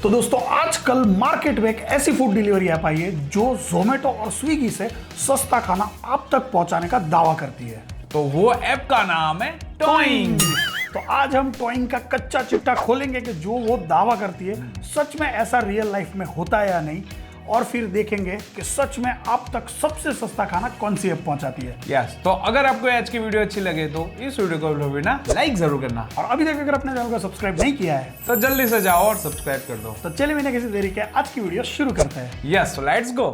तो दोस्तों आजकल मार्केट में एक ऐसी फूड डिलीवरी ऐप आई है जो जोमेटो और स्विगी से सस्ता खाना आप तक पहुंचाने का दावा करती है। तो वो ऐप का नाम है टॉइंग। तो आज हम टॉइंग का कच्चा चिट्ठा खोलेंगे कि जो वो दावा करती है सच में ऐसा रियल लाइफ में होता है या नहीं, और फिर देखेंगे कि सच में आप तक सबसे सस्ता खाना कौन सी ऐप पहुंचाती है। यस, तो अगर आपको आज की वीडियो अच्छी लगे तो इस वीडियो को भी ना लाइक जरूर करना, और अभी तक अगर अपने चैनल को सब्सक्राइब नहीं किया है तो जल्दी से जाओ और सब्सक्राइब कर दो। तो चलिए बिना किसी देरी के आज की वीडियो शुरू करते हैं। Yes, let's go.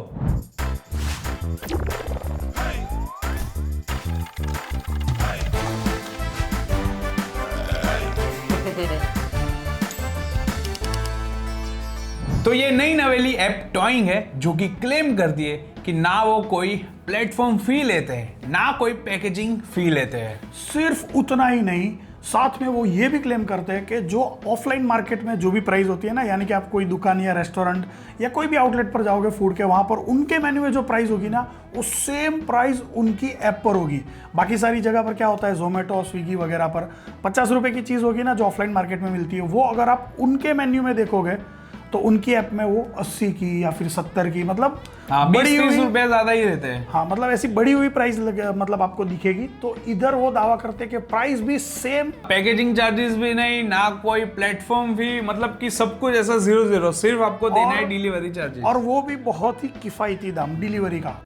तो ये नई नवेली ऐप टॉइंग है जो कि क्लेम करती है कि ना वो कोई प्लेटफॉर्म फी लेते हैं ना कोई पैकेजिंग फी लेते हैं। सिर्फ उतना ही नहीं, साथ में वो ये भी क्लेम करते हैं कि जो ऑफलाइन मार्केट में जो भी प्राइस होती है ना, यानी कि आप कोई दुकान या रेस्टोरेंट या कोई भी आउटलेट पर जाओगे फूड के, वहां पर उनके मेन्यू में जो प्राइस होगी ना वो सेम प्राइस उनकी ऐप पर होगी। बाकी सारी जगह पर क्या होता है, जोमेटो स्विगी वगैरह पर 50 रुपए की चीज़ होगी ना जो ऑफलाइन मार्केट में मिलती है, वो अगर आप उनके मेन्यू में देखोगे तो उनकी ऐप में वो 80 की या फिर 70 की, मतलब बड़ी 20-30 रुपए ज्यादा ही रहते हैं। हाँ, मतलब ऐसी बढ़ी हुई प्राइस मतलब आपको दिखेगी। तो इधर वो दावा करते हैं कि प्राइस भी सेम, पैकेजिंग चार्जेस भी नहीं, ना कोई प्लेटफॉर्म फी, मतलब कि सब कुछ ऐसा 0-0, सिर्फ आपको देना है डिलीवरी चार्जेस, और वो भी बहुत ही किफायती दाम डिलीवरी का।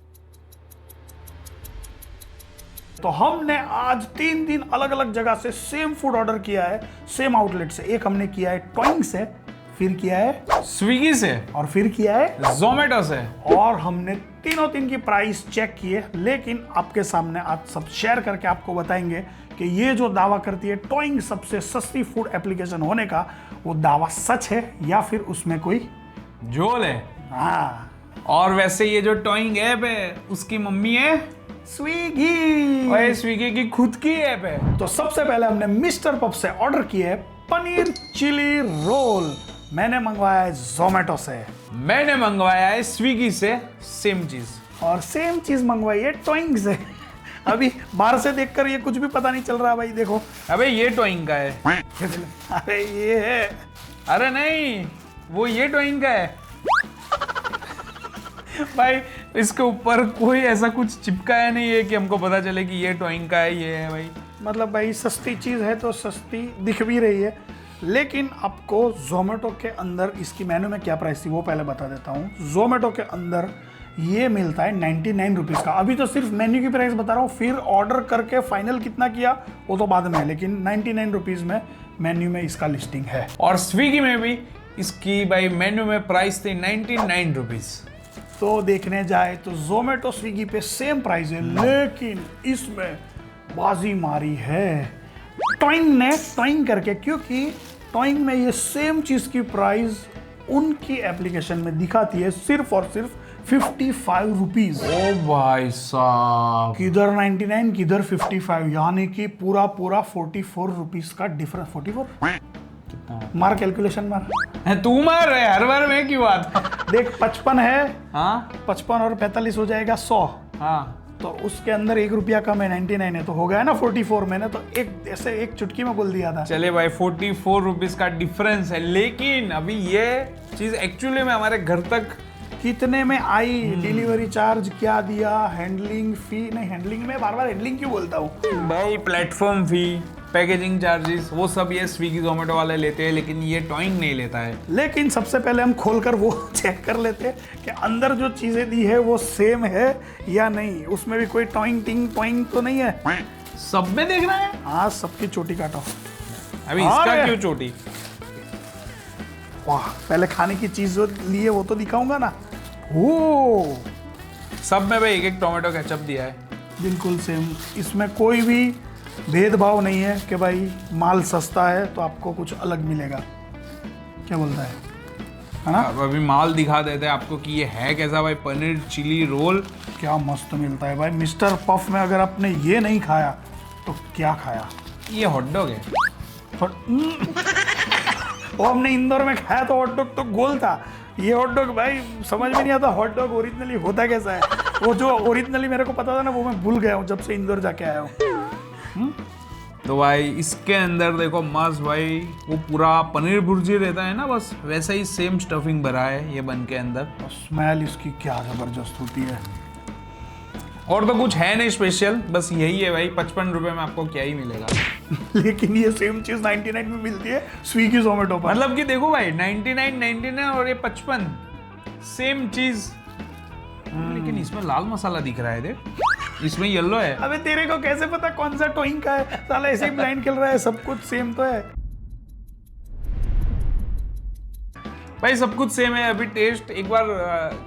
तो हमने आज 3 दिन अलग अलग जगह से सेम फूड ऑर्डर किया है, सेम आउटलेट से। एक हमने किया है टॉइंग से, फिर किया है स्विगी से, और फिर किया है जोमेटो से, और हमने तीनों तीन की प्राइस चेक किए। लेकिन आपके सामने आज सब शेयर करके आपको बताएंगे कि ये जो दावा करती है टॉइंग सबसे सस्ती फूड एप्लीकेशन होने का, वो दावा सच है या फिर उसमें कोई झोल है। हाँ, और वैसे ये जो टॉइंग ऐप है उसकी मम्मी है स्विगी, और स्विगी की खुद की ऐप है। तो सबसे पहले हमने मिस्टर पफ से ऑर्डर किए पनीर चिली रोल। मैंने मंगवाया है जोमेटो से, मैंने मंगवाया है स्विगी से सेम चीज, और सेम चीज मंगवाई है टॉइंग से। अभी बाहर से देखकर ये कुछ भी पता नहीं चल रहा भाई, देखो। अबे ये टॉइंग का है। अरे ये है, अरे नहीं, वो ये टॉइंग का है भाई। इसके ऊपर कोई ऐसा कुछ चिपकाया नहीं है कि हमको पता चले कि ये टॉइंग का है, ये है भाई। मतलब भाई सस्ती चीज है तो सस्ती दिख भी रही है। लेकिन आपको जोमेटो के अंदर इसकी मेन्यू में क्या प्राइस थी वो पहले बता देता हूँ। जोमेटो के अंदर ये मिलता है 99 रुपीज़ का। अभी तो सिर्फ मेन्यू की प्राइस बता रहा हूँ, फिर ऑर्डर करके फाइनल कितना किया वो तो बाद में है, लेकिन 99 रुपीज़ में मेन्यू में इसका लिस्टिंग है। और स्विगी में भी इसकी भाई मेन्यू में प्राइस थी 99 रुपीज़। तो देखने जाए तो जोमेटो स्विगी पे सेम प्राइस है, लेकिन इसमें बाजी मारी है टॉइंग ने, टॉइंग करके, क्योंकि टॉइंग में ये सेम चीज की प्राइस उनकी एप्लीकेशन में दिखाती है सिर्फ और सिर्फ 55 रुपीज। ओ भाई साहब, किधर 99 किधर 55, यानी कि पूरा 44 रुपीज का डिफरेंस। 44 कितना मार, कैलकुलेशन मार। तू मार रहे हर बार में की बात। देख 55 है, हाँ 55 और 45 हो जाएगा 100, हाँ, तो उसके अंदर 1 रुपया कम है, 99 है, तो हो गया ना 44। मैंने तो एक ऐसे एक चुटकी में बोल दिया था। चले भाई 44 रुपीज़ का डिफरेंस है, लेकिन अभी ये चीज़ एक्चुअली में हमारे घर तक कितने में आई, डिलीवरी चार्ज क्या दिया, हैंडलिंग फी, नहीं हैंडलिंग में बार बार हैंडलिंग क्यों बोलता हूँ भाई, प्लेटफॉर्म फी, पैकेजिंग चार्जेस, वो सब ये स्विगी जोमेटो वाले लेते हैं, लेकिन ये टॉइंग नहीं लेता है। लेकिन सबसे पहले हम खोलकर वो चेक कर लेते हैं कि अंदर जो चीजें दी है वो सेम है या नहीं, उसमें भी कोई टॉइंग तो नहीं है। सब में देखना है। हाँ, सबकी चोटी काटो। अभी इसका क्यों चोटी? वाह, पहले खाने की चीज जो ली है वो तो दिखाऊंगा ना। ओ, सब में भाई एक एक टोमेटो केचप दिया है, बिल्कुल सेम। इसमें कोई भी भेदभाव नहीं है कि भाई माल सस्ता है तो आपको कुछ अलग मिलेगा। क्या बोलता है ना? अब अभी माल दिखा देते हैं आपको कि ये है कैसा भाई। पनीर चिली रोल क्या मस्त मिलता है भाई। मिस्टर पफ में अगर आपने ये नहीं खाया तो क्या खाया? ये हॉटडॉग है। वो हमने इंदौर में खाया तो हॉटडॉग तो गोल था, ये हॉटडॉग भाई समझ में नहीं आता हॉटडॉग ओरिजिनली होता कैसा है। वो जो ओरिजिनली मेरे को पता था ना वो मैं भूल गया हूँ जब से इंदौर जाके आया हूँ। तो भाई इसके अंदर देखो मस्त भाई, वो पूरा पनीर भुर्जी रहता है ना, बस वैसा ही सेम स्टफिंग भरा है ये बन के अंदर। और स्मेल इसकी क्या जबरदस्त होती है। और तो कुछ है नहीं स्पेशल, बस यही है भाई। 55 रुपए में आपको क्या ही मिलेगा। लेकिन ये सेम चीज 99 में मिलती है स्विगी जोमेटो पर। मतलब कि देखो भाई 99 और ये 55 सेम चीज। लेकिन इसमें लाल मसाला दिख रहा है, देख इसमें येलो है। अबे तेरे को कैसे पता कौन सा टोइंग का है? साला ऐसे ही ब्लाइंड खेल रहा है, सब कुछ सेम तो है। भाई सब कुछ सेम है। अभी टेस्ट एक बार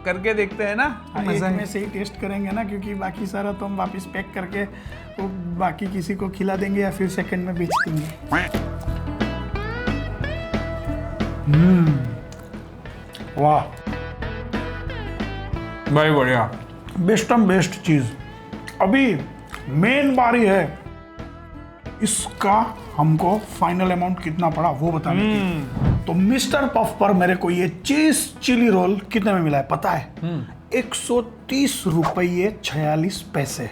करके देखते हैं ना, तो एक मजा है। में से ही टेस्ट करेंगे ना, क्योंकि बाकी सारा तो हम वापस पैक करके वो बाकी किसी को खिला देंगे या फिर सेकंड में बेच देंगे। वाह भाई बढ़िया, बेस्ट चीज। अभी मेन बारी है इसका, हमको फाइनल अमाउंट कितना पड़ा वो बताने की। तो मिस्टर पफ पर मेरे को ये चीज चिली रोल कितने में मिला है पता है? 130 रुपये 46 पैसे।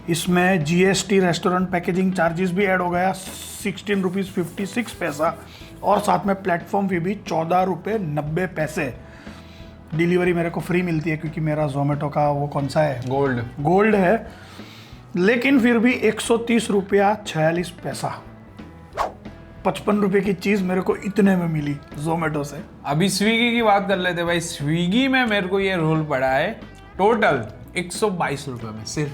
इसमें जीएसटी, रेस्टोरेंट पैकेजिंग चार्जेस भी ऐड हो गया 16 रुपीज 56 पैसा, और साथ में प्लेटफॉर्म फी भी 14 रुपये 90 पैसे। डिलीवरी मेरे को फ्री मिलती है क्योंकि मेरा जोमेटो का वो कौन सा है, गोल्ड है। लेकिन फिर भी 130 रुपया 46 पैसा, 55 रुपए की चीज मेरे को इतने में मिली जोमेटो से। अभी स्विगी की बात कर लेते भाई। स्विगी में मेरे को ये रोल पड़ा है टोटल 122 रुपए में सिर्फ।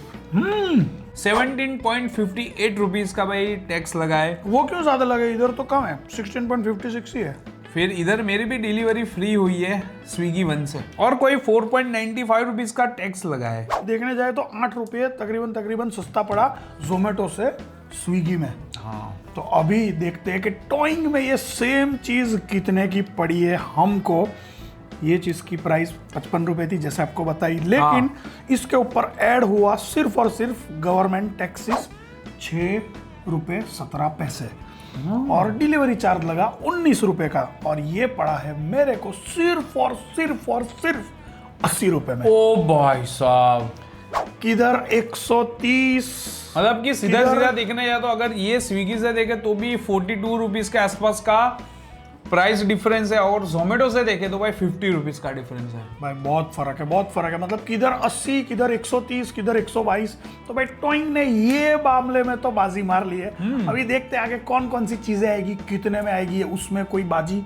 17.58 रुपीज का भाई टैक्स लगा है। वो क्यों ज्यादा लगे? इधर तो कम है, 16.56 ही है। फिर इधर मेरी भी डिलीवरी फ्री हुई है स्विगी वन से, और कोई 4.95 रुपीज का टैक्स लगा है। देखने जाए तो 8 रुपये तकरीबन सस्ता पड़ा जोमेटो से स्विगी में। हाँ, तो अभी देखते हैं कि टोइंग में ये सेम चीज कितने की पड़ी है हमको। ये चीज की प्राइस 55 रुपए थी जैसे आपको बताई, लेकिन इसके ऊपर ऐड हुआ सिर्फ और सिर्फ गवर्नमेंट टैक्सेस 6 रुपए 17 पैसे, और डिलीवरी चार्ज लगा 19 रुपए का, और ये पड़ा है मेरे को सिर्फ 80 रुपए में। ओ भाई साहब, किधर 130, मतलब कि सीधा देखने जाए तो अगर ये स्विगी से देखे तो भी 42 रुपीज के आसपास का प्राइस डिफरेंस है, और जोमेटो से देखे तो भाई 50 रुपीज का डिफरेंस है। भाई बहुत फर्क है। मतलब किधर 80, किधर 130, किधर 122। तो भाई टोइंग ने ये मामले में तो बाजी मार ली है। अभी देखते हैं आगे कौन कौन सी चीजें आएगी, कितने में आएगी, उसमें कोई बाजी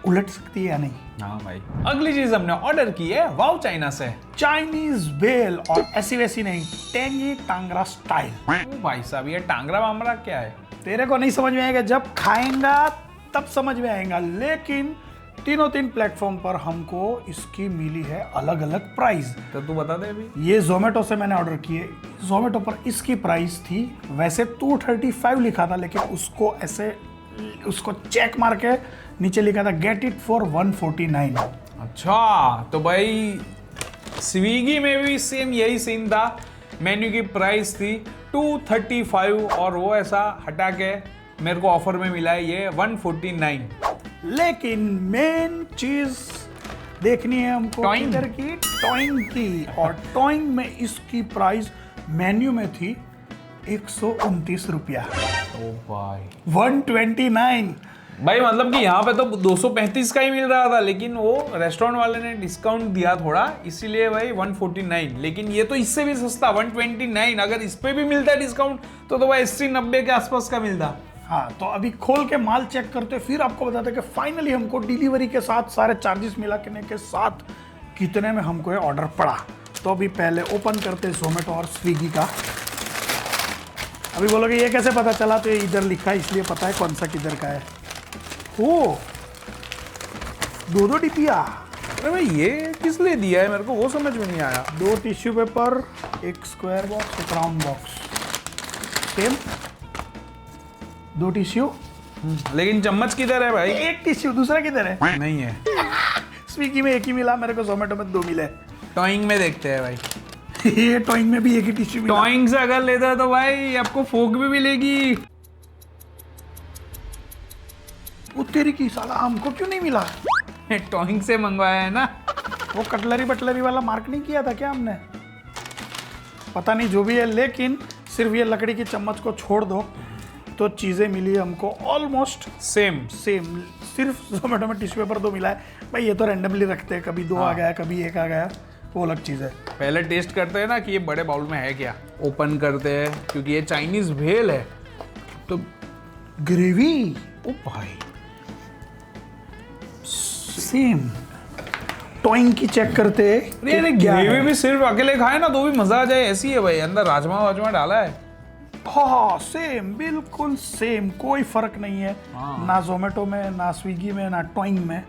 उलट सकती है या नहीं। हाँ भाई, अगली चीज हमने ऑर्डर की है वाओ चाइना से, चाइनीज बेल, और ऐसी वैसी नहीं, टेंगी टांगरा स्टाइल। ओ भाई साहब, ये टांगरा वामरा क्या है? तेरे को नहीं समझ में आएगा, जब खाएंगा तब समझ में आएगा। लेकिन तीन प्लेटफॉर्म पर हमको इसकी मिली है अलग अलग प्राइस। तो तू बता दे अभी। ये जोमेटो से मैंने ऑर्डर किए। जोमेटो पर इसकी प्राइस थी वैसे 235 लिखा था, लेकिन उसको ऐसे उसको चेक मार के नीचे लिखा था गेट इट फॉर 149। अच्छा, तो भाई स्विगी में भी सेम यही सीन था। मेन्यू की प्राइस थी 235, और वो ऐसा हटा के मेरे को ऑफर में मिला है ये 149। लेकिन मेन चीज देखनी है हमको टॉइंग की, टॉइंग की, और टॉइंग में इसकी प्राइस मेन्यू में थी 129 रुपया। ओ भाई 129। भाई मतलब कि यहाँ पे तो 235 का ही मिल रहा था, लेकिन वो रेस्टोरेंट वाले ने डिस्काउंट दिया थोड़ा, इसीलिए भाई 149। लेकिन ये तो इससे भी सस्ता 129। अगर इस पे भी मिलता है डिस्काउंट तो भाई 80-90 के आसपास का मिलता। हाँ, तो अभी खोल के माल चेक करते फिर आपको बताते कि फाइनली हमको डिलीवरी के साथ सारे चार्जेस मिलाने के साथ कितने में हमको ये ऑर्डर पड़ा। तो अभी पहले ओपन करते जोमेटो और स्विगी का। अभी बोलोगे ये कैसे पता चला? तो ये इधर लिखा है इसलिए पता है कौन सा किधर का है। ओ, दो डिपिया। अरे भाई ये किस लिए दिया है मेरे को वो समझ में नहीं आया। 2 टिश्यू पेपर, एक स्क्वायर बॉक्स, एक राउंड बॉक्स, सेम 2 टिश्यू। लेकिन चम्मच किधर है भाई? एक टिश्यू, दूसरा किधर है? नहीं है। स्विगी में एक ही मिला, मेरे को जोमेटो में 2 मिले। टॉइंग में देखते हैं भाई। ये टॉइंग में भी एक ही टिश्यू मिला। टॉइंग से अगर लेता है तो भाई आपको फोक भी मिलेगी। वो तेरी की साला, हमको क्यों नहीं मिला? टॉइंग से मंगवाया है ना। वो कटलरी वाला मार्क नहीं किया था क्या हमने? पता नहीं, जो भी है, लेकिन सिर्फ ये लकड़ी की चम्मच को छोड़ दो तो चीज़ें मिली हमको ऑलमोस्ट सेम। सिर्फ जोमेटो में टिश्यू पेपर 2 मिला है भाई, ये तो रैंडमली रखते हैं, कभी 2 आ गया कभी 1 आ गया, वो अलग चीज़ है। पहले टेस्ट करते हैं ना कि ये बड़े बाउल में है क्या, ओपन करते हैं क्योंकि ये चाइनीज भेल है। तो ग्रेवी ओ भाई सेम टॉइंग की चेक करते हैं। नहीं ग्रेवी भी सिर्फ अकेले खाए ना तो भी मजा आ जाए, ऐसी है भाई। अंदर राजमा वाजमा डाला है। हाँ सेम, बिल्कुल सेम, कोई फर्क नहीं है ना जोमेटो में ना स्विगी में ना टॉइंग में,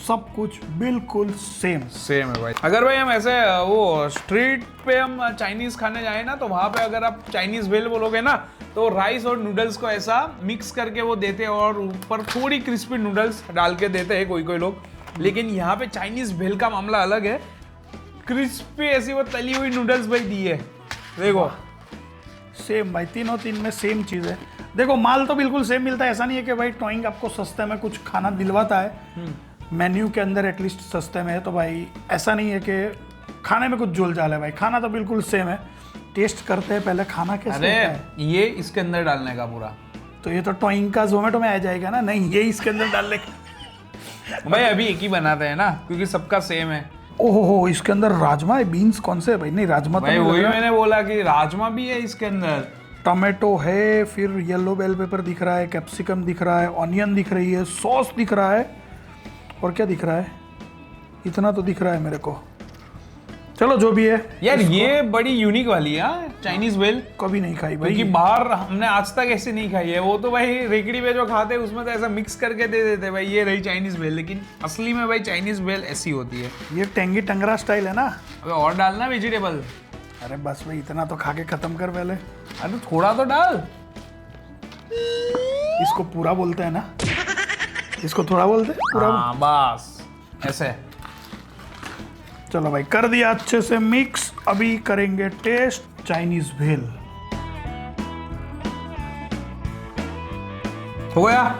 सब कुछ बिल्कुल सेम है भाई। अगर भाई हम ऐसे वो स्ट्रीट पे हम चाइनीज खाने जाए ना तो वहां पे अगर आप चाइनीज भेल बोलोगे ना तो राइस और नूडल्स को ऐसा मिक्स करके वो देते हैं और ऊपर थोड़ी क्रिस्पी नूडल्स डाल के देते हैं कोई लोग। लेकिन यहाँ पे चाइनीज भेल का मामला अलग है, क्रिस्पी ऐसी वो तली हुई नूडल्स भाई दी है। देखो सेम भाई, तीन में सेम चीज़ है। देखो माल तो बिल्कुल सेम मिलता है, ऐसा नहीं है कि भाई टॉइंग आपको सस्ते में कुछ खाना दिलवाता है, मेन्यू के अंदर एटलीस्ट सस्ते में है, तो भाई ऐसा नहीं है कि खाने में कुछ जोल जाल है भाई, खाना तो बिल्कुल सेम है। टेस्ट करते हैं पहले खाना कैसे होता है। ये इसके अंदर डालने का पूरा, तो ये तो टॉइंग का जोमेटो में आ जाएगा ना, नहीं ये इसके अंदर डालने का। भाई अभी एक ही बनाते हैं ना क्योंकि सबका सेम है। ओहो, इसके अंदर राजमा है, बीन्स कौन से है भाई? नहीं राजमा तो भाई नहीं वही लग रहा। मैंने बोला कि राजमा भी है इसके अंदर। टमाटो है, फिर येलो बेल पेपर दिख रहा है, कैप्सिकम दिख रहा है, ऑनियन दिख रही है, सॉस दिख रहा है, और क्या दिख रहा है? इतना तो दिख रहा है मेरे को। चलो जो भी है यार ये बड़ी यूनिक वाली है चाइनीज भेल, कभी नहीं खाई भाई, क्योंकि बाहर हमने आज तक ऐसे नहीं खाई है। वो तो भाई रेकड़ी पे जो खाते हैं उसमें तो ऐसा मिक्स करके दे देते भाई, ये रही चाइनीज भेल, लेकिन असली में भाई चाइनीज भेल ऐसी होती है। ये टेंगी टंगरा स्टाइल है ना। अबे और डालना वेजिटेबल। अरे बस भाई इतना तो खा के खत्म कर पहले। अरे थोड़ा तो डाल। इसको पूरा बोलते हैं ना, इसको थोड़ा बोलते हैं पूरा। हाँ बस ऐसे। चलो भाई कर दिया अच्छे से मिक्स, अभी करेंगे टेस्ट चाइनीज भेल। हो गया।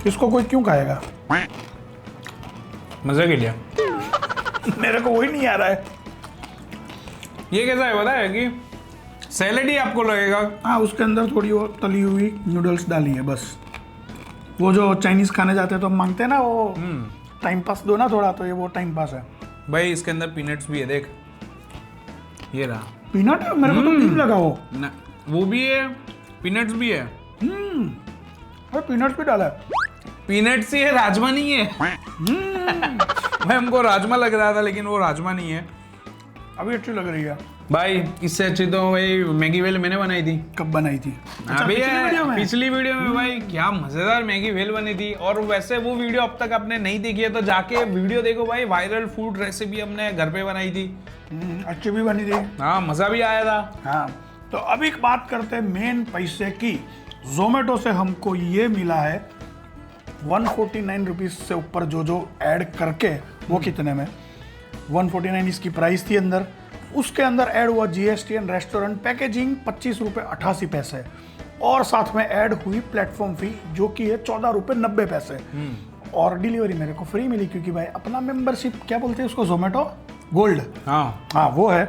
इसको कोई क्यों खाएगा? मजे के लिए। मेरे को वही नहीं आ रहा है। ये कैसा है पता है कि सैलेड ही आपको लगेगा। हाँ उसके अंदर थोड़ी वो तली हुई नूडल्स डाली है बस। वो जो चाइनीज खाने जाते हैं तो हम मांगते हैं ना वो टाइम पास दो ना थोड़ा, तो ये वो टाइम पास है भाई। इसके अंदर पीनट्स भी है, देख ये रहा पीनट है। मेरे को तो तीन लगा वो भी है, पीनट्स भी है। अरे पीनट्स भी डाला है। पीनट्स ही है, राजमा नहीं है। भाई हमको राजमा लग रहा था लेकिन वो राजमा नहीं है। अभी अच्छी लग रही है भाई। इससे अच्छी तो भाई मैगी वेल मैंने बनाई थी। कब बनाई थी? अभी पिछली वीडियो में भाई क्या मजेदार मैगी वेल बनी थी। और वैसे वो वीडियो अब तक आपने नहीं देखी है तो जाके वीडियो देखो भाई। वायरल फूड रेसिपी हमने घर पे बनाई थी, अच्छी भी बनी थी। हाँ मजा भी आया था। हाँ तो अभी बात करते हैं मेन पैसे की। जोमेटो से हमको ये मिला है 149 रुपीज से ऊपर जो ऐड करके, वो कितने में 149 इसकी प्राइस थी अंदर। उसके अंदर ऐड हुआ जीएसटी एंड रेस्टोरेंट पैकेजिंग 25 रुपये 88 पैसे, और साथ में ऐड हुई प्लेटफॉर्म फी जो कि है 14 रुपये 90 पैसे। और डिलीवरी मेरे को फ्री मिली क्योंकि भाई अपना मेंबरशिप क्या बोलते हैं उसको, जोमेटो गोल्ड। हाँ वो है।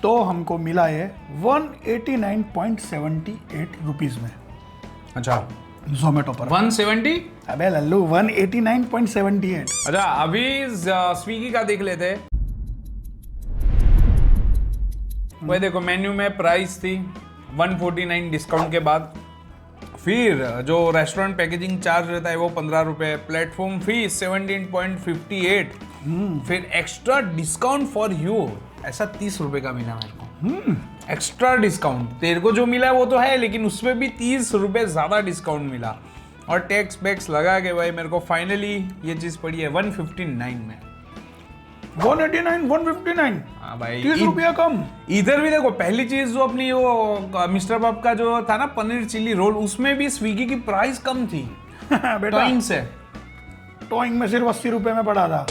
तो हमको मिला है 189.78 रुपीज में। अच्छा जोमेटो पर 170। अबे लल्लू 189.78। अच्छा अभी स्विगी का देख लेते हैं। वही देखो मेन्यू में प्राइस थी 149 डिस्काउंट के बाद। फिर जो रेस्टोरेंट पैकेजिंग चार्ज रहता है वो 15 रुपए, प्लेटफॉर्म फी 17.58, फिर एक्स्ट्रा डिस्काउंट फॉर यू ऐसा 30 रुपए का मिला मेरे को। एक्स्ट्रा डिस्काउंट तेरे को जो मिला है वो तो है, लेकिन उसमें भी 30 रुपए ज्यादा डिस्काउंट मिला। और टैक्स बैक्स लगा के भाई मेरे को फाइनली ये चीज पड़ी है 159 में। 189 159। हाँ भाई 30 रुपया कम। इधर भी देखो पहली चीज जो अपनी वो मिस्टर पब का जो था ना पनीर चिल्ली रोल, उसमें भी स्विगी की प्राइस कम थी बेटा टॉइंग से। टॉइंग में सिर्फ 80 रुपए में पड़ा था।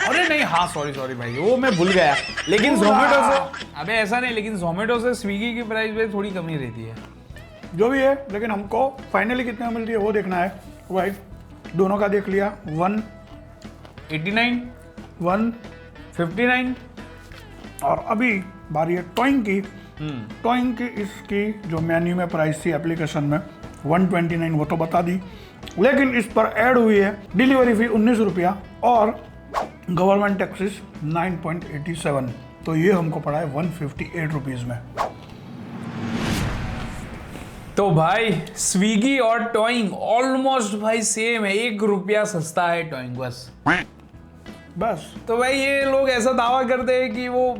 अरे नहीं, हाँ सॉरी भाई वो मैं भूल गया। लेकिन जोमेटो से अबे ऐसा नहीं, लेकिन जोमेटो से स्विगी की प्राइस भी थोड़ी कमी रहती है। जो भी है, लेकिन हमको फाइनली कितने मिल रही है वो देखना है भाई। दोनों का देख लिया, 189 159 59। और अभी बारी है टॉइंग की। टॉइंग की इसकी जो मेन्यू में प्राइस थी एप्लीकेशन में 129, वो तो बता दी, लेकिन इस पर ऐड हुई है डिलीवरी फी 19 रुपया और गवर्नमेंट टैक्सेस 9.87, तो ये हमको पड़ा है 158 रुपीज में। तो भाई स्विगी और टॉइंग ऑलमोस्ट भाई सेम है, 1 रुपया सस्ता है टॉइंग बस। तो भाई ये लोग ऐसा दावा करते हैं कि वो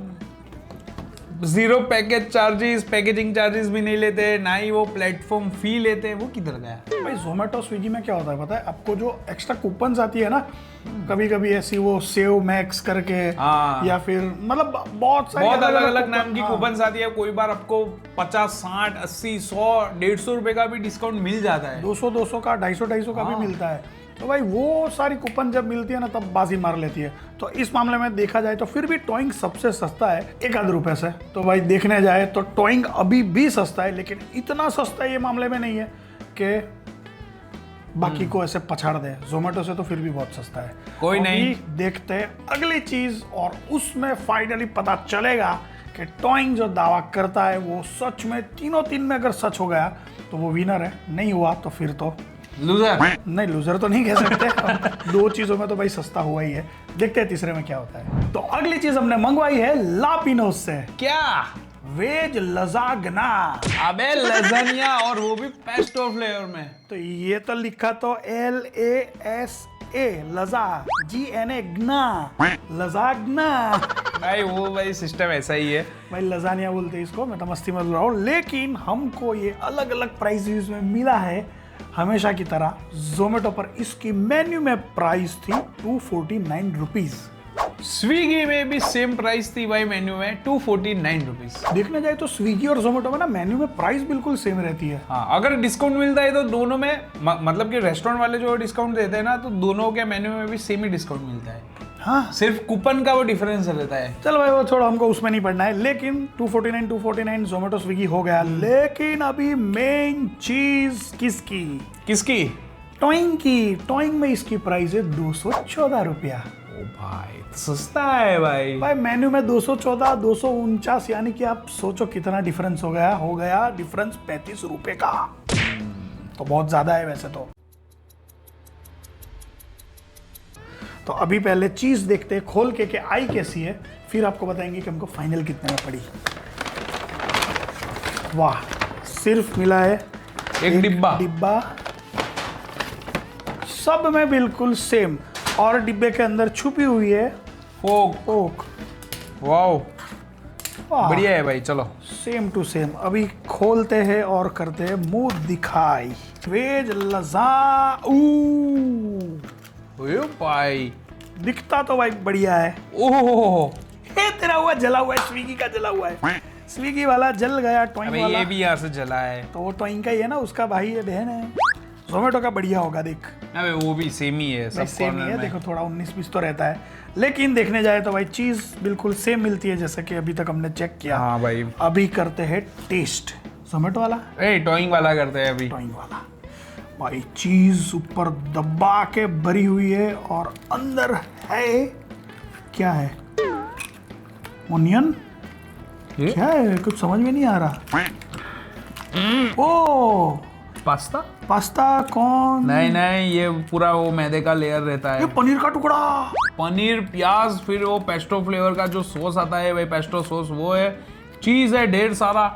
0 पैकेज चार्जेस, पैकेजिंग चार्जेस भी नहीं लेते, ना ही वो प्लेटफॉर्म फी लेते हैं, वो किधर गया? भाई जोमेटो स्विगी में क्या होता है पता है आपको, जो एक्स्ट्रा कूपन्स आती है ना, कभी कभी ऐसी वो सेव मैक्स करके, या फिर मतलब बहुत अलग अलग नाम की कूपन्स आती है। कोई बार आपको 50, 60, 80, 100, 150 रुपए का भी डिस्काउंट मिल जाता है, 200 का, 250 का भी मिलता है। तो भाई वो सारी कूपन जब मिलती है ना तब बाजी मार लेती है। तो इस मामले में देखा जाए तो फिर भी टॉइंग सबसे सस्ता है 1 रुपए से। तो भाई देखने जाए तो टॉइंग अभी भी सस्ता है, लेकिन इतना सस्ता ये मामले में नहीं है कि बाकी को ऐसे पछाड़ दे। जोमेटो से तो फिर भी बहुत सस्ता है। कोई नहीं, देखते हैं अगली चीज और उसमें फाइनली पता चलेगा कि टॉइंग जो दावा करता है वो सच में तीनों तीन में अगर सच हो गया तो वो विनर है, नहीं हुआ तो फिर तो लूजर। नहीं, लूजर तो नहीं कह सकते। 2 चीजों में तो भाई सस्ता हुआ ही है। देखते हैं तीसरे में क्या होता है। तो अगली चीज हमने मंगवाई है लापिनोस से। क्या? वेज लजागना। अबे लजानिया, और वो भी पेस्टो फ्लेवर में। तो ये तो लिखा तो LASA, लजा, GNA, गना, लजागना। भाई वो भाई सिस्टम ऐसा ही है भाई लजानिया बोलते हैं इसको, मैं तो मस्ती में बोल रहा हूँ। लेकिन हमको ये अलग अलग प्राइस में मिला है हमेशा की तरह। जोमेटो पर इसकी मेन्यू में प्राइस थी 249 रुपीज। स्विगी में भी सेम प्राइस थी भाई, मेन्यू में 249 रुपीज। देखने जाए तो स्विगी और जोमेटो में ना मेन्यू में प्राइस बिल्कुल सेम रहती है। हाँ, अगर डिस्काउंट मिलता है तो दोनों में मतलब कि रेस्टोरेंट वाले जो डिस्काउंट देते हैं ना, तो दोनों के मेन्यू में भी सेम ही डिस्काउंट मिलता है। हाँ, सिर्फ कूपन का वो डिफरेंस रहता है। चल भाई वो छोड़ो, हमको उसमें नहीं पढ़ना है। लेकिन 249 जोमेटो स्विगी हो गया। लेकिन अभी मेन चीज किसकी? टॉइंग की। टॉइंग में इसकी प्राइस है 214 रुपया। ओ भाई सस्ता है भाई मेन्यू में 214, 249, यानी कि आप सोचो कितना डिफरेंस हो गया डिफरेंस 35 रुपए का। तो बहुत ज्यादा है वैसे तो अभी पहले चीज देखते हैं खोल के कि आई कैसी है, फिर आपको बताएंगे कि हमको फाइनल कितने में पड़ी। वाह, सिर्फ मिला है एक डिब्बा, सब में बिल्कुल सेम, और डिब्बे के अंदर छुपी हुई है फोक। वाओ, बढ़िया है भाई। चलो सेम टू सेम अभी खोलते हैं और करते हैं मुंह दिखाई। वेज लजाऊ भाई, दिखता तो भाई बढ़िया है। ओह तेरा हुआ जला हुआ है, स्विगी का जला हुआ है। स्विगी वाला जल गया, टॉइंग वाला ये भी यहाँ से जला है, तो वो टॉइंग का ही है ना, उसका भाई है, बहन है। जोमेटो का बढ़िया होगा देख। अबे वो भी सेम ही है, सब सेम ही है। देखो थोड़ा 19-20 तो रहता है, लेकिन देखने जाए तो भाई चीज बिल्कुल सेम मिलती है जैसे कि अभी तक हमने चेक किया। हाँ भाई, अभी करते हैं टेस्ट। जोमेटो वाला, टॉइंग वाला करते हैं अभी। टॉइंग वाला भाई, चीज ऊपर दबा के भरी हुई है और अंदर है, क्या है? ओनियन? क्या है? कुछ समझ में नहीं आ रहा। ओ पास्ता कौन? नहीं, ये पूरा वो मैदे का लेयर रहता है। ये पनीर का टुकड़ा, पनीर, प्याज, फिर वो पेस्टो फ्लेवर का जो सॉस आता है भाई, पेस्टो सॉस, वो है। चीज है ढेर सारा।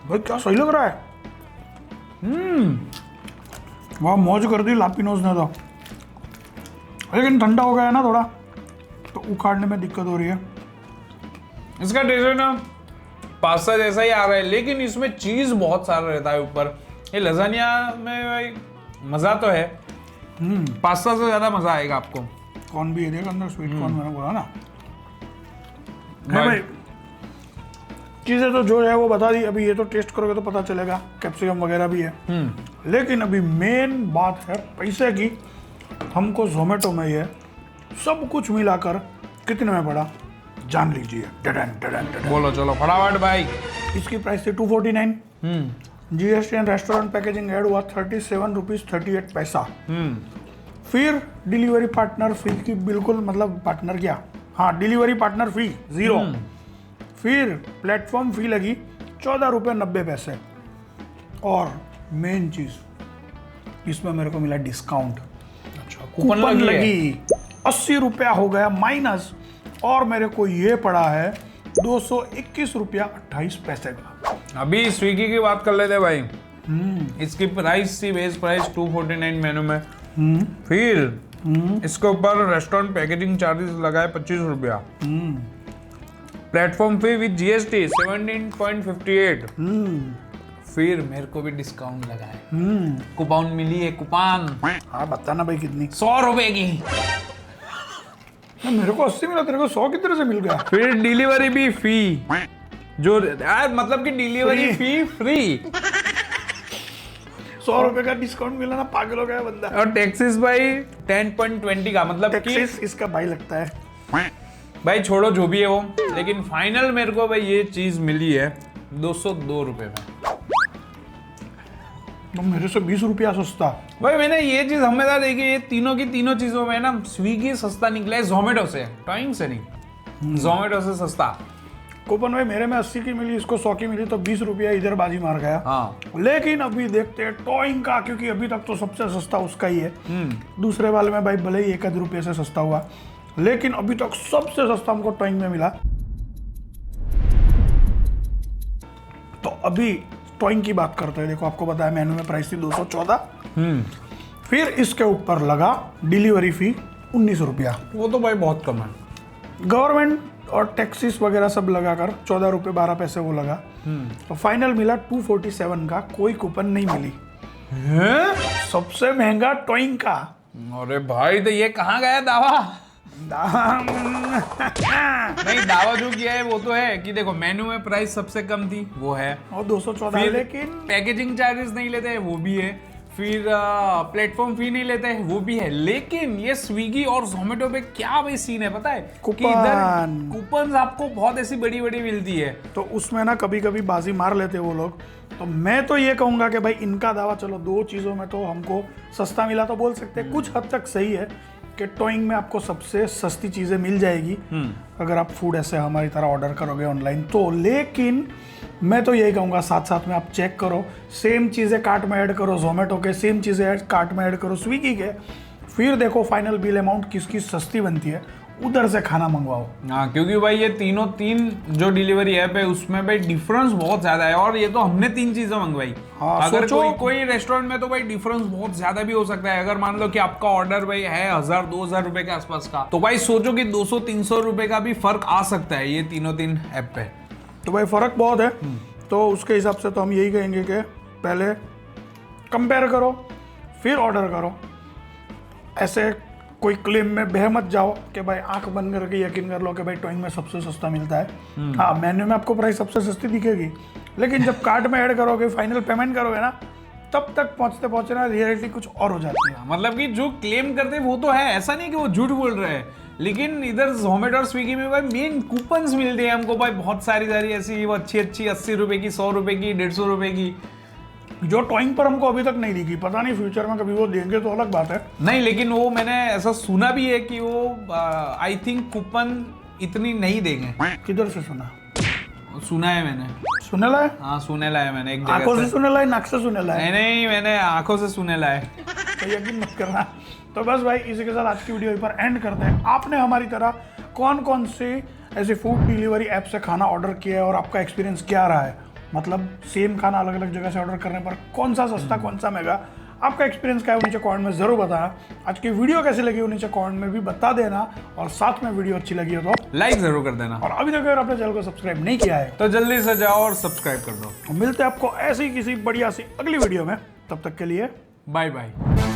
भाई क्या सही लग रहा है। वाह, मौज कर दी लापिनोज ने तो। लेकिन ठंडा हो गया है ना थोड़ा, तो उखाड़ने में दिक्कत हो रही है। इसका टेस्ट ना पास्ता जैसा ही आ रहा है, लेकिन इसमें चीज बहुत सारा रहता है ऊपर। ये लजानिया में भाई मजा तो है, पास्ता से ज्यादा मजा आएगा आपको। कौन भी है देख अंदर, स्वीट कॉर्न मैंने बोला ना भाई। चीजें तो जो है वो बता दी। अभी ये तो टेस्ट करोगे तो पता चलेगा, कैप्सिकम वगैरह भी है। लेकिन अभी मेन बात है पैसे की। हमको जोमेटो में ये सब कुछ मिलाकर कितने में पड़ा जान लीजिए। बोलो चलो फटाफट भाई। इसकी प्राइस थी 249। GST and restaurant packaging add हुआ 37 रुपीज 38 पैसा। फिर डिलीवरी पार्टनर फी की बिल्कुल मतलब पार्टनर क्या, हाँ डिलीवरी पार्टनर फी 0। फिर प्लेटफॉर्म फी लगी 14 रुपये 90 पैसे। और मेन चीज इसमें मेरे को मिला डिस्काउंट। अच्छा, कूपन लगी 80 रुपया हो गया माइनस, और मेरे को ये पड़ा है 221 रुपया 28 पैसे का। अभी स्विगी की बात कर लेते हैं भाई। इसकी प्राइस थी बेस प्राइस 249 मेनू में। फिर इसके ऊपर रेस्टोरेंट पैकेजिंग चार्जेस लगाए 25 रुपया। Platform fee with GST 17.58। फिर मेरे को भी डिस्काउंट लगाए, कूपन मिली है, कूपन। हाँ बताना भाई कितनी। 100 रुपए की। मेरे को 80 मिला, तेरे को 100 कितने से मिल गया? फिर डिलीवरी भी फी, जो यार मतलब कि डिलीवरी फी फ्री। 100 रुपए का डिस्काउंट मिला ना, पागल हो गया बंदा। और टैक्सेस भाई 10.20 का, मतलब कि टैक्सेस इसका भाई लगता है। भाई छोड़ो जो भी है वो, लेकिन फाइनल मेरे को भाई ये चीज मिली है 202 रुपए में। तो मेरे से 20 रुपया सस्ता। भाई मैंने ये चीज हमेशा देखी, ये तीनों की तीनों चीजों में ना स्विगी सस्ता निकला है जोमेटो से, टॉइंग से नहीं, जोमेटो से सस्ता। कूपन भाई मेरे में 80 की मिली, इसको 100 की मिली, तो 20 रुपया इधर बाजी मार गया। हाँ। लेकिन अभी देखते हैं टॉइंग का, क्योंकि अभी तक तो सबसे सस्ता उसका ही है। दूसरे वाले में भाई भले ही 1 रुपये से सस्ता हुआ, लेकिन अभी तक सबसे सस्ता हमको टॉइंग में मिला। तो अभी टॉइंग की बात करते हैं। देखो आपको बताया मेनू में प्राइस थी 214। फिर इसके ऊपर लगा डिलीवरी फी 19 रुपया। वो तो भाई बहुत कम है। गवर्नमेंट और टैक्सेस वगैरह सब लगाकर 14 रुपये 12 पैसे वो लगा। तो फाइनल मिला 247 का, कोई कूपन नहीं मिली। सबसे महंगा टॉइंग का। अरे भाई तो ये कहाँ गया दावा? नहीं, दावा जो किया है वो तो है कि देखो मेनू में प्राइस सबसे कम थी, वो है, और 214, लेकिन पैकेजिंग चार्जेस नहीं लेते हैं, वो भी है। फिर प्लेटफॉर्म फी नहीं लेते हैं, वो भी है। लेकिन ये स्विगी और जोमेटो पे क्या भाई सीन है पता है? कि इधर कूपन आपको बहुत ऐसी बड़ी बड़ी मिलती है, तो उसमें ना कभी कभी बाजी मार लेते वो लोग। तो मैं तो ये कहूंगा कि भाई इनका दावा, चलो 2 चीजों में तो हमको सस्ता मिला तो बोल सकते हैं, कुछ हद तक सही है कि टॉइंग में आपको सबसे सस्ती चीजें मिल जाएगी अगर आप फूड ऐसे हमारी तरह ऑर्डर करोगे ऑनलाइन तो। लेकिन मैं तो यही कहूँगा साथ साथ में आप चेक करो, सेम चीज़ें कार्ट में ऐड करो जोमेटो के, सेम चीज़ें कार्ट में ऐड करो स्विगी के, फिर देखो फाइनल बिल अमाउंट किसकी सस्ती बनती है, उधर से खाना मंगवाओ। हाँ, क्योंकि भाई ये तीन जो डिलीवरी ऐप है उसमें भाई डिफरेंस बहुत ज्यादा है। और ये तो हमने 3 चीजें मंगवाई। हाँ, अगर कोई रेस्टोरेंट में तो भाई डिफरेंस बहुत ज्यादा भी हो सकता है। अगर मान लो कि आपका ऑर्डर भाई है 1000-2000 रुपए के आसपास का, तो भाई सोचो कि 200-300 रुपए का भी फर्क आ सकता है ये तीन ऐप पे। तो भाई फर्क बहुत है। तो उसके हिसाब से तो हम यही कहेंगे कि पहले कंपेयर करो फिर ऑर्डर करो। ऐसे कोई क्लेम में बह मत जाओ कि भाई आंख बंद करके यकीन कर लो कि भाई टॉइंग में सबसे सस्ता मिलता है। हाँ, मेन्यू में आपको प्राइस सबसे सस्ती दिखेगी, लेकिन जब कार्ट में ऐड करोगे, फाइनल पेमेंट करोगे ना, तब तक पहुंचते ना रियलिटी कुछ और हो जाती है। मतलब कि जो क्लेम करते हैं वो तो है, ऐसा नहीं कि वो झूठ बोल रहे हैं। लेकिन इधर जोमेटो और स्विगी में भाई मेन कूपन्स मिलते हैं हमको भाई, बहुत सारी ऐसी वो अच्छी 80 रुपए की, 100 रुपए की, 150 रुपए की, जो टॉइंग पर हमको अभी तक नहीं दिखी। पता नहीं फ्यूचर में कभी वो देंगे तो अलग बात है। नहीं, लेकिन वो मैंने ऐसा सुना भी है कि वो आई थिंक कूपन इतनी नहीं देंगे। किधर से सुना? सुना है मैंने। सुनेला है? हाँ, सुनेला है मैंने एक जगह आंखों से सुनेला है, नाक से सुनेला है? नहीं, मैंने आंखों से सुनेला है। तो यकीन मत करना। तो बस भाई इसी के साथ आज की वीडियो पर एंड करते हैं। आपने हमारी तरह कौन कौन से ऐसे फूड डिलीवरी ऐप से खाना ऑर्डर किया है और आपका एक्सपीरियंस क्या रहा है? मतलब सेम खाना अलग अलग जगह से ऑर्डर करने पर कौन सा सस्ता कौन सा महंगा, आपका एक्सपीरियंस क्या है नीचे कमेंट में जरूर बताना। आज की वीडियो कैसी लगी वो नीचे कमेंट में भी बता देना, और साथ में वीडियो अच्छी लगी हो तो लाइक जरूर कर देना, और अभी तक अगर आपने चैनल को सब्सक्राइब नहीं किया है तो जल्दी से जाओ और सब्सक्राइब कर दो। मिलते हैं आपको ऐसी किसी बढ़िया सी अगली वीडियो में, तब तक के लिए बाय बाय।